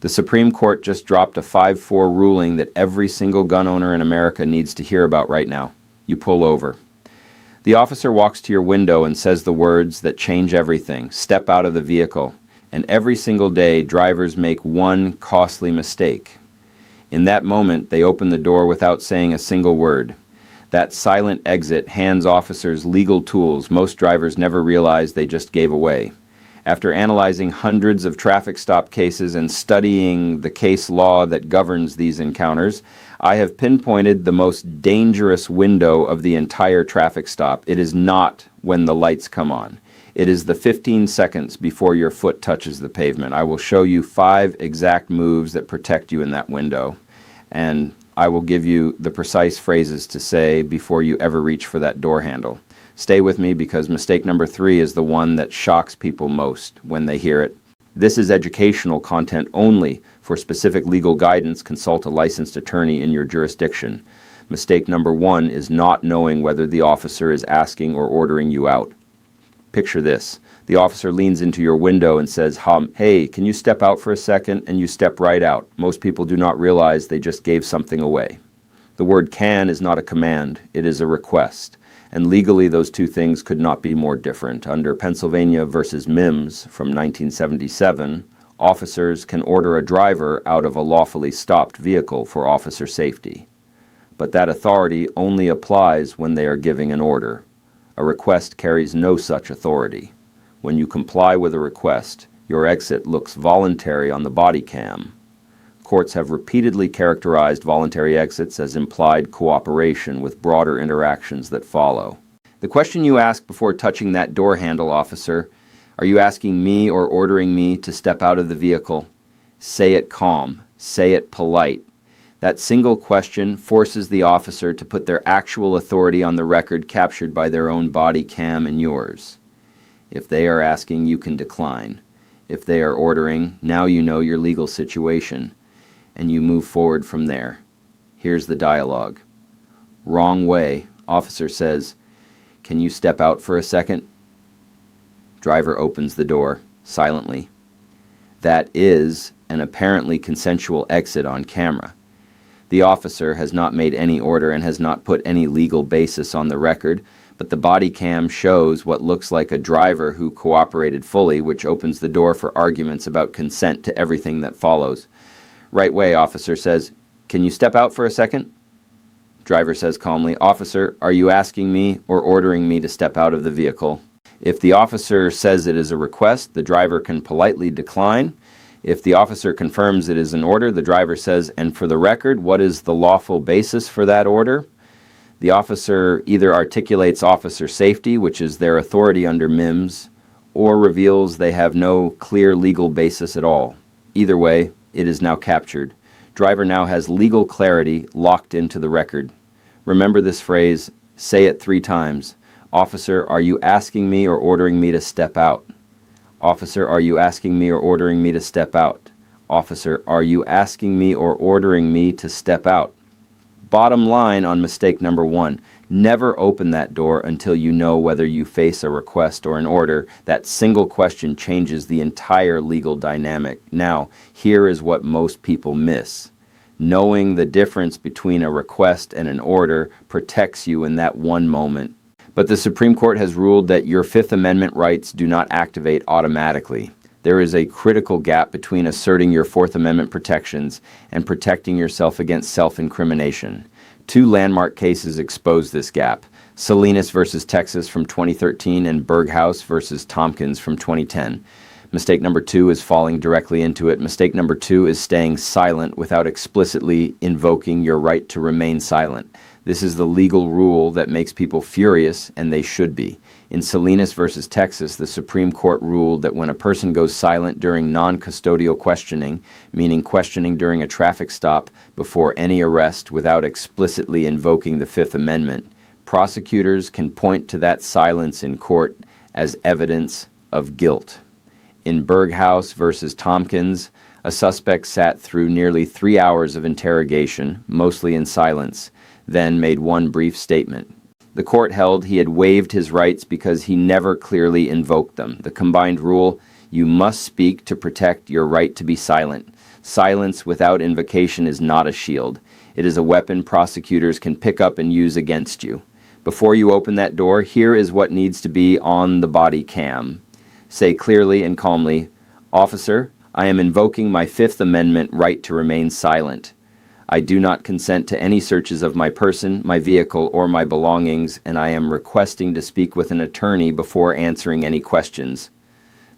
The Supreme Court just dropped a 5-4 ruling that every single gun owner in America needs to hear about right now. You pull over. The officer walks to your window and says the words that change everything. Step out of the vehicle. And every single day, drivers make one costly mistake. In that moment, they open the door without saying a single word. That silent exit hands officers legal tools most drivers never realize they just gave away. After analyzing hundreds of traffic stop cases and studying the case law that governs these encounters, I have pinpointed the most dangerous window of the entire traffic stop. It is not when the lights come on. It is the 15 seconds before your foot touches the pavement. I will show you 5 exact moves that protect you in that window, and I will give you the precise phrases to say before you ever reach for that door handle. Stay with me because mistake number 3 is the one that shocks people most when they hear it. This is educational content only. For specific legal guidance, consult a licensed attorney in your jurisdiction. Mistake number 1 is not knowing whether the officer is asking or ordering you out. Picture this. The officer leans into your window and says, "Hey, can you step out for a second?" And you step right out. Most people do not realize they just gave something away. The word can is not a command. It is a request. And legally, those two things could not be more different. Under Pennsylvania versus Mims from 1977, officers can order a driver out of a lawfully stopped vehicle for officer safety. But that authority only applies when they are giving an order. A request carries no such authority. When you comply with a request, your exit looks voluntary on the body cam. Courts have repeatedly characterized voluntary exits as implied cooperation with broader interactions that follow. The question you ask before touching that door handle, officer, are you asking me or ordering me to step out of the vehicle? Say it calm. Say it polite. That single question forces the officer to put their actual authority on the record captured by their own body cam and yours. If they are asking, you can decline. If they are ordering, now you know your legal situation, and you move forward from there. Here's the dialogue. Wrong way. Officer says, "Can you step out for a second?" Driver opens the door, silently. That is an apparently consensual exit on camera. The officer has not made any order and has not put any legal basis on the record, but the body cam shows what looks like a driver who cooperated fully, which opens the door for arguments about consent to everything that follows. Right way, officer says, "Can you step out for a second?" Driver says calmly, "Officer, are you asking me or ordering me to step out of the vehicle?" If the officer says it is a request, the driver can politely decline. If the officer confirms it is an order, the driver says, "And for the record, what is the lawful basis for that order?" The officer either articulates officer safety, which is their authority under MIMS, or reveals they have no clear legal basis at all. Either way, it is now captured. Driver now has legal clarity locked into the record. Remember this phrase, say it 3 times. Officer, are you asking me or ordering me to step out? Officer, are you asking me or ordering me to step out? Officer, are you asking me or ordering me to step out? Bottom line on mistake number 1, never open that door until you know whether you face a request or an order. That single question changes the entire legal dynamic. Now, here is what most people miss. Knowing the difference between a request and an order protects you in that one moment. But the Supreme Court has ruled that your Fifth Amendment rights do not activate automatically. There is a critical gap between asserting your Fourth Amendment protections and protecting yourself against self-incrimination. 2 landmark cases expose this gap. Salinas versus Texas from 2013 and Berghaus versus Tompkins from 2010. Mistake number 2 is falling directly into it. Mistake number 2 is staying silent without explicitly invoking your right to remain silent. This is the legal rule that makes people furious, and they should be. In Salinas versus Texas, the Supreme Court ruled that when a person goes silent during non-custodial questioning, meaning questioning during a traffic stop before any arrest without explicitly invoking the Fifth Amendment, prosecutors can point to that silence in court as evidence of guilt. In Berghaus versus Tompkins, a suspect sat through nearly 3 hours of interrogation, mostly in silence, then made one brief statement. The court held he had waived his rights because he never clearly invoked them. The combined rule, you must speak to protect your right to be silent. Silence without invocation is not a shield. It is a weapon prosecutors can pick up and use against you. Before you open that door, here is what needs to be on the body cam. Say clearly and calmly, "Officer, I am invoking my Fifth Amendment right to remain silent. I do not consent to any searches of my person, my vehicle, or my belongings, and I am requesting to speak with an attorney before answering any questions."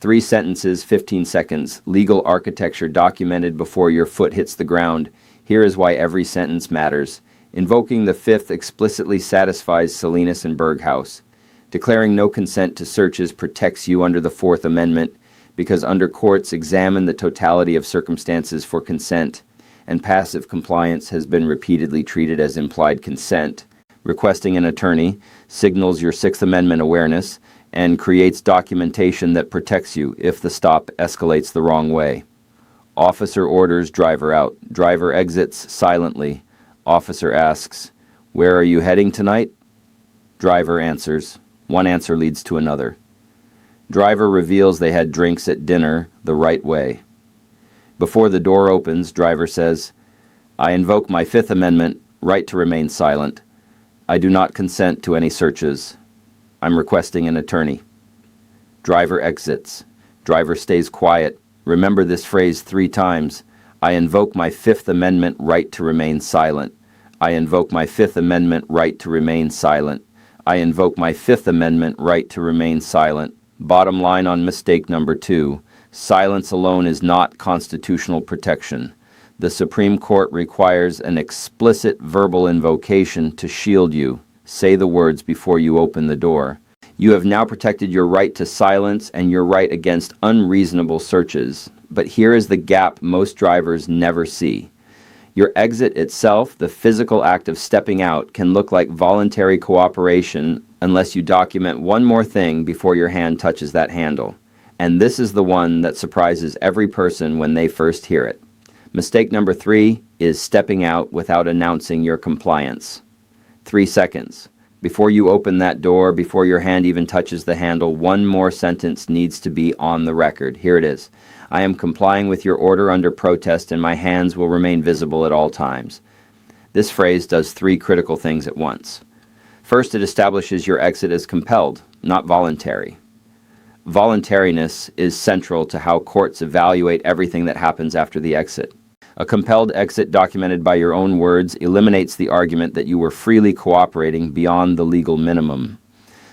3 sentences, 15 seconds, legal architecture documented before your foot hits the ground. Here is why every sentence matters. Invoking the Fifth explicitly satisfies Salinas and Berghaus. Declaring no consent to searches protects you under the Fourth Amendment, because under courts examine the totality of circumstances for consent, and passive compliance has been repeatedly treated as implied consent. Requesting an attorney signals your Sixth Amendment awareness and creates documentation that protects you if the stop escalates the wrong way. Officer orders driver out. Driver exits silently. Officer asks, "Where are you heading tonight?" Driver answers. One answer leads to another. Driver reveals they had drinks at dinner the right way. Before the door opens, driver says, "I invoke my Fifth Amendment right to remain silent. I do not consent to any searches. I'm requesting an attorney." Driver exits. Driver stays quiet. Remember this phrase 3 times. I invoke my Fifth Amendment right to remain silent. I invoke my Fifth Amendment right to remain silent. I invoke my Fifth Amendment right to remain silent. Bottom line on mistake number 2, silence alone is not constitutional protection. The Supreme Court requires an explicit verbal invocation to shield you. Say the words before you open the door. You have now protected your right to silence and your right against unreasonable searches. But here is the gap most drivers never see. Your exit itself, the physical act of stepping out, can look like voluntary cooperation unless you document one more thing before your hand touches that handle. And this is the one that surprises every person when they first hear it. Mistake number 3 is stepping out without announcing your compliance. 3 seconds. Before you open that door, before your hand even touches the handle, one more sentence needs to be on the record. Here it is. I am complying with your order under protest and my hands will remain visible at all times. This phrase does 3 critical things at once. First, it establishes your exit as compelled, not voluntary. Voluntariness is central to how courts evaluate everything that happens after the exit. A compelled exit documented by your own words eliminates the argument that you were freely cooperating beyond the legal minimum.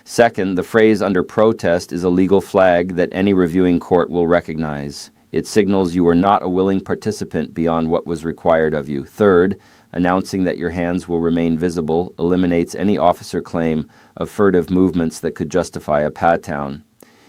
Second, the phrase under protest is a legal flag that any reviewing court will recognize. It signals you were not a willing participant beyond what was required of you. Third, announcing that your hands will remain visible eliminates any officer claim of furtive movements that could justify a pat-down.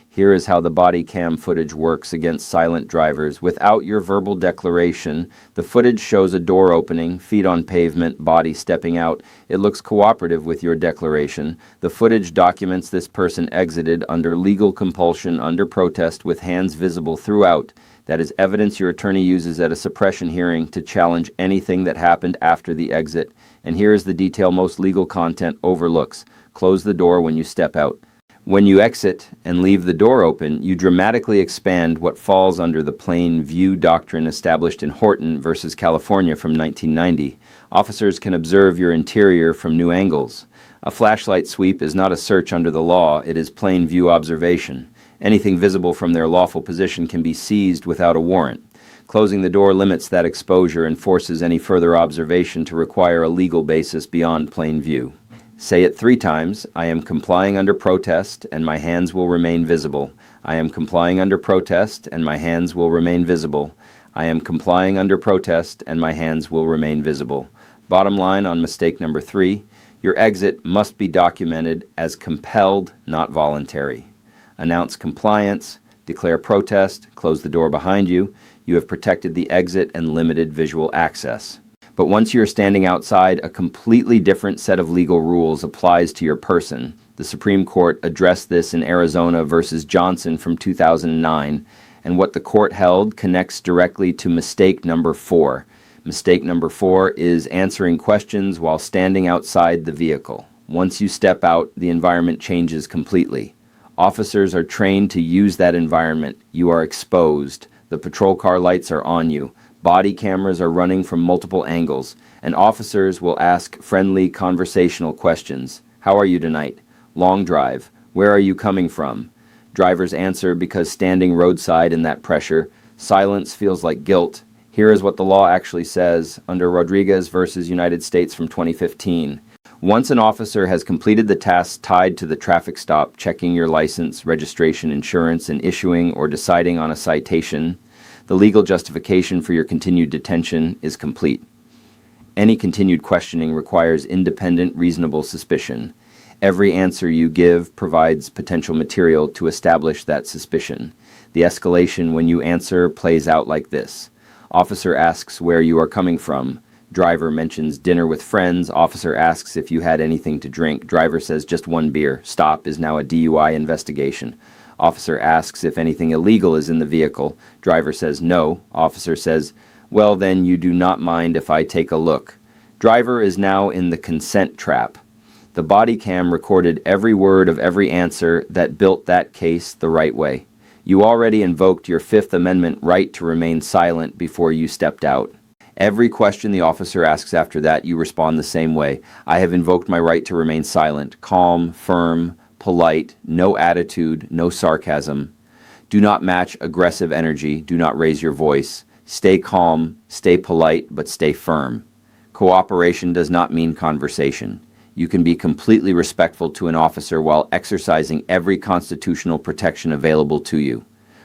Here is how the body cam footage works against silent drivers. Without your verbal declaration, the footage shows a door opening, feet on pavement, body stepping out. It looks cooperative with your declaration. The footage documents this person exited under legal compulsion under protest with hands visible throughout. That is evidence your attorney uses at a suppression hearing to challenge anything that happened after the exit. And here is the detail most legal content overlooks. Close the door when you step out. When you exit and leave the door open, you dramatically expand what falls under the plain view doctrine established in Horton versus California from 1990. Officers can observe your interior from new angles. A flashlight sweep is not a search under the law, it is plain view observation. Anything visible from their lawful position can be seized without a warrant. Closing the door limits that exposure and forces any further observation to require a legal basis beyond plain view. Say it 3 times. I am complying under protest, and my hands will remain visible. I am complying under protest, and my hands will remain visible. I am complying under protest, and my hands will remain visible. Bottom line on mistake number 3, your exit must be documented as compelled, not voluntary. Announce compliance, declare protest, close the door behind you. You have protected the exit and limited visual access. But once you're standing outside, a completely different set of legal rules applies to your person. The Supreme Court addressed this in Arizona versus Johnson from 2009, and what the court held connects directly to mistake number 4. Mistake number 4 is answering questions while standing outside the vehicle. Once you step out, the environment changes completely. Officers are trained to use that environment. You are exposed. The patrol car lights are on you. Body cameras are running from multiple angles, and officers will ask friendly conversational questions. How are you tonight? Long drive. Where are you coming from? Drivers answer because standing roadside in that pressure, silence feels like guilt. Here is what the law actually says under Rodriguez versus United States from 2015. Once an officer has completed the tasks tied to the traffic stop, checking your license, registration, insurance, and issuing or deciding on a citation, the legal justification for your continued detention is complete. Any continued questioning requires independent, reasonable suspicion. Every answer you give provides potential material to establish that suspicion. The escalation when you answer plays out like this. Officer asks where you are coming from. Driver mentions dinner with friends. Officer asks if you had anything to drink. Driver says just one beer. Stop is now a DUI investigation. Officer asks if anything illegal is in the vehicle. Driver says no. Officer says, well, then you do not mind if I take a look. Driver is now in the consent trap. The body cam recorded every word of every answer that built that case the right way. You already invoked your Fifth Amendment right to remain silent before you stepped out. Every question the officer asks after that, you respond the same way. I have invoked my right to remain silent, calm, firm, polite, no attitude, no sarcasm. Do not match aggressive energy. Do not raise your voice. Stay calm, stay polite, but stay firm. Cooperation does not mean conversation. You can be completely respectful to an officer while exercising every constitutional protection available to you.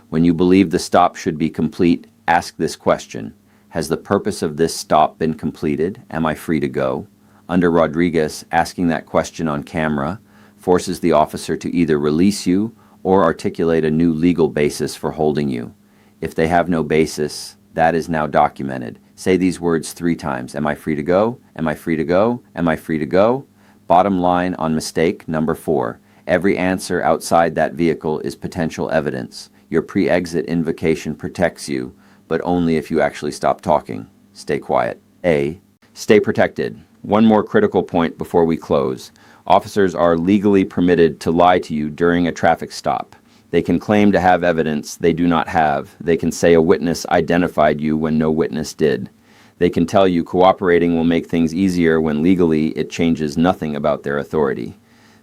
When you believe the stop should be complete, ask this question. Has the purpose of this stop been completed? Am I free to go? Under Rodriguez, asking that question on camera forces the officer to either release you or articulate a new legal basis for holding you. If they have no basis, that is now documented. Say these words 3 times. Am I free to go? Am I free to go? Am I free to go? Bottom line on mistake number 4. Every answer outside that vehicle is potential evidence. Your pre-exit invocation protects you, but only if you actually stop talking. Stay quiet. A. Stay protected. One more critical point before we close. Officers are legally permitted to lie to you during a traffic stop. They can claim to have evidence they do not have. They can say a witness identified you when no witness did. They can tell you cooperating will make things easier when legally it changes nothing about their authority.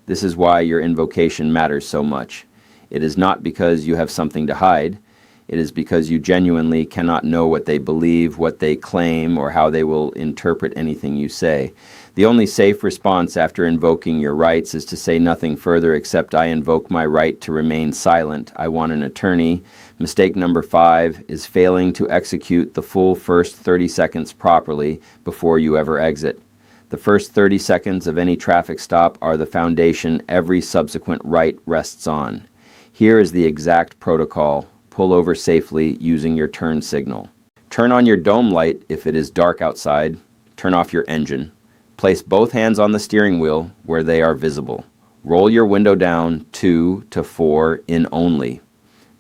This is why your invocation matters so much. It is not because you have something to hide. It is because you genuinely cannot know what they believe, what they claim, or how they will interpret anything you say. The only safe response after invoking your rights is to say nothing further except I invoke my right to remain silent. I want an attorney. Mistake number 5 is failing to execute the full first 30 seconds properly before you ever exit. The first 30 seconds of any traffic stop are the foundation every subsequent right rests on. Here is the exact protocol. Pull over safely using your turn signal. Turn on your dome light if it is dark outside. Turn off your engine. Place both hands on the steering wheel where they are visible. Roll your window down 2 to 4 in only.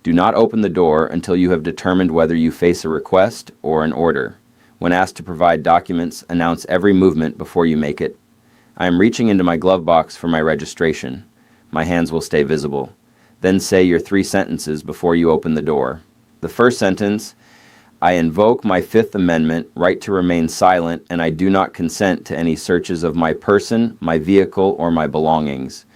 Do not open the door until you have determined whether you face a request or an order. When asked to provide documents, announce every movement before you make it. I am reaching into my glove box for my registration. My hands will stay visible. Then say your 3 sentences before you open the door. The first sentence, I invoke my Fifth Amendment right to remain silent, and I do not consent to any searches of my person, my vehicle, or my belongings.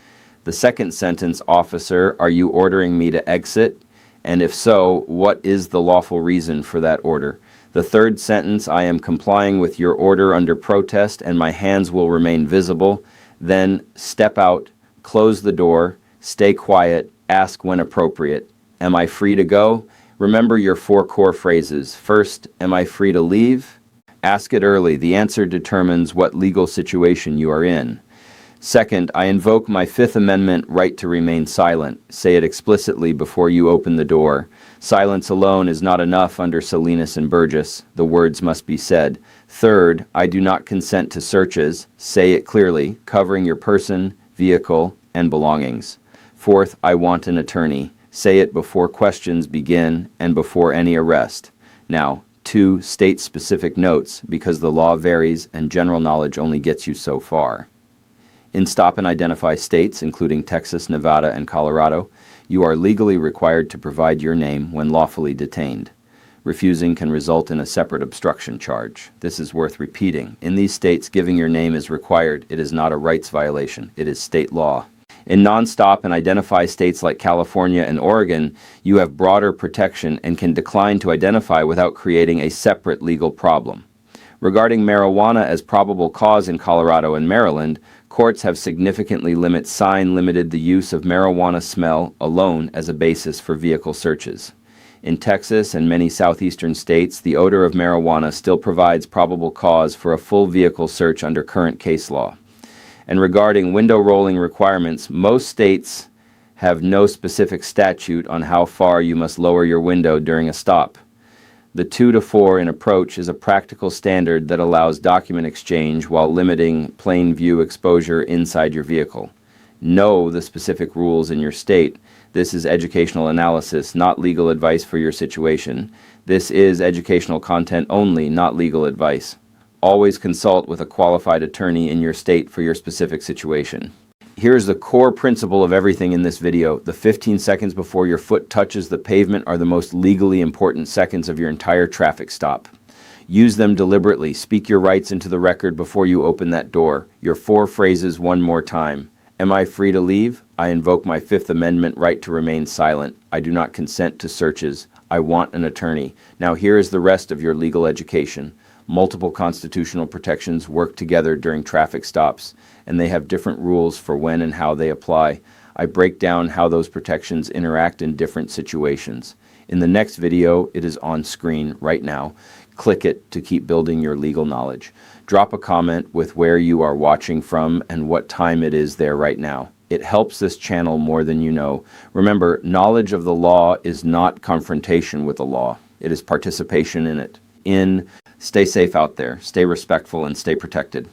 The second sentence, officer, are you ordering me to exit? And if so, what is the lawful reason for that order? The third sentence, I am complying with your order under protest, and my hands will remain visible. Then step out, close the door, stay quiet, ask when appropriate. Am I free to go? Remember your 4 core phrases. First, am I free to leave? Ask it early. The answer determines what legal situation you are in. Second, I invoke my Fifth Amendment right to remain silent. Say it explicitly before you open the door. Silence alone is not enough under Salinas and Burgess. The words must be said. Third, I do not consent to searches. Say it clearly, covering your person, vehicle, and belongings. Fourth, I want an attorney. Say it before questions begin and before any arrest. Now, 2 state-specific notes, because the law varies and general knowledge only gets you so far. In stop and identify states, including Texas, Nevada, and Colorado, you are legally required to provide your name when lawfully detained. Refusing can result in a separate obstruction charge. This is worth repeating. In these states, giving your name is required. It is not a rights violation. It is state law. In non-stop and identify states like California and Oregon, you have broader protection and can decline to identify without creating a separate legal problem. Regarding marijuana as probable cause in Colorado and Maryland, courts have significantly limited the use of marijuana smell alone as a basis for vehicle searches. In Texas and many southeastern states, the odor of marijuana still provides probable cause for a full vehicle search under current case law. And regarding window rolling requirements, most states have no specific statute on how far you must lower your window during a stop. The 2 to 4 in approach is a practical standard that allows document exchange while limiting plain view exposure inside your vehicle. Know the specific rules in your state. This is educational analysis, not legal advice for your situation. This is educational content only, not legal advice. Always consult with a qualified attorney in your state for your specific situation. Here's the core principle of everything in this video. The 15 seconds before your foot touches the pavement are the most legally important seconds of your entire traffic stop. Use them deliberately. Speak your rights into the record before you open that door. Your 4 phrases one more time. Am I free to leave? I invoke my Fifth Amendment right to remain silent. I do not consent to searches. I want an attorney. Now here is the rest of your legal education. Multiple constitutional protections work together during traffic stops, and they have different rules for when and how they apply. I break down how those protections interact in different situations. In the next video, it is on screen right now. Click it to keep building your legal knowledge. Drop a comment with where you are watching from and what time it is there right now. It helps this channel more than you know. Remember, knowledge of the law is not confrontation with the law. It is participation in it. Stay safe out there, stay respectful, and stay protected.